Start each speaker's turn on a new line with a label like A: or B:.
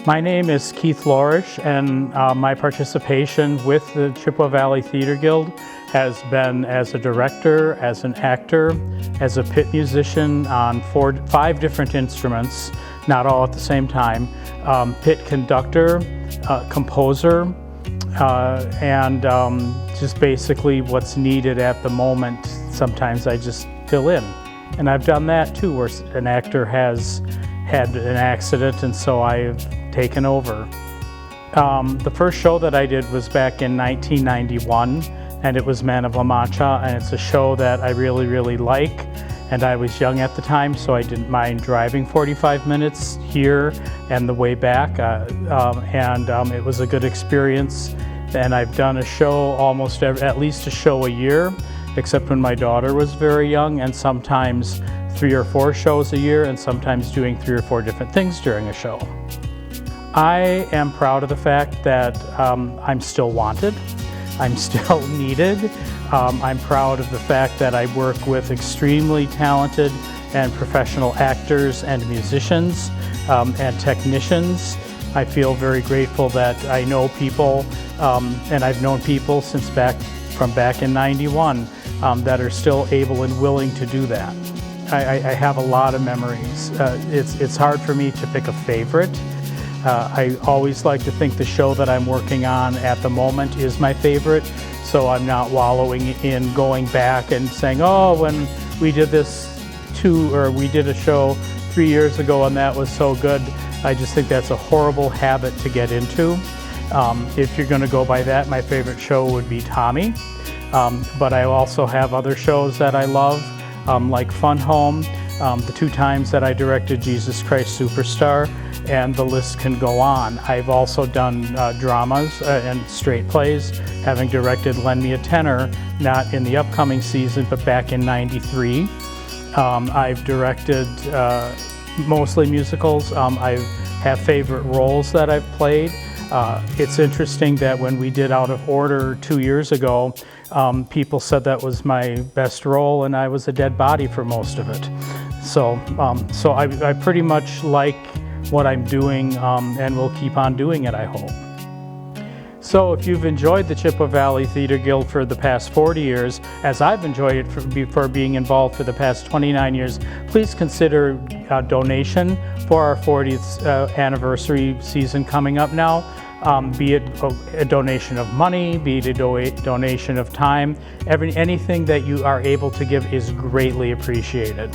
A: My name is Keith Lorasch, and my participation with the Chippewa Valley Theater Guild has been as a director, as an actor, as a pit musician on 5 different instruments, not all at the same time, pit conductor, composer, and just basically what's needed at the moment. Sometimes I just fill in. And I've done that too, where an actor has had an accident and so I've taken over. The first show that I did was back in 1991, and it was Man of La Mancha, and it's a show that I really like. And I was young at the time, so I didn't mind driving 45 minutes here and the way back, it was a good experience. And I've done a show almost at least a show a year, except when my daughter was very young, and sometimes 3 or 4 shows a year, and sometimes doing 3 or 4 different things during a show. I am proud of the fact that I'm still wanted, I'm still needed. I'm proud of the fact that I work with extremely talented and professional actors and musicians and technicians. I feel very grateful that I know people, and I've known people since from back in '91 that are still able and willing to do that. I have a lot of memories. It's hard for me to pick a favorite. I always like to think the show that I'm working on at the moment is my favorite, so I'm not wallowing in going back and saying, oh, when we did this we did a show 3 years ago and that was so good. I just think that's a horrible habit to get into. If you're going to go by that, my favorite show would be Tommy, but I also have other shows that I love, like Fun Home, the 2 times that I directed Jesus Christ Superstar, and the list can go on. I've also done dramas and straight plays, having directed Lend Me a Tenor, not in the upcoming season, but back in '93. I've directed mostly musicals. I have favorite roles that I've played. It's interesting that when we did Out of Order 2 years ago, people said that was my best role, and I was a dead body for most of it. So I pretty much like what I'm doing, and will keep on doing it, I hope. So if you've enjoyed the Chippewa Valley Theater Guild for the past 40 years, as I've enjoyed it for being involved for the past 29 years, please consider a donation for our 40th anniversary season coming up now. Be it a donation of money, be it a donation of time, anything that you are able to give is greatly appreciated.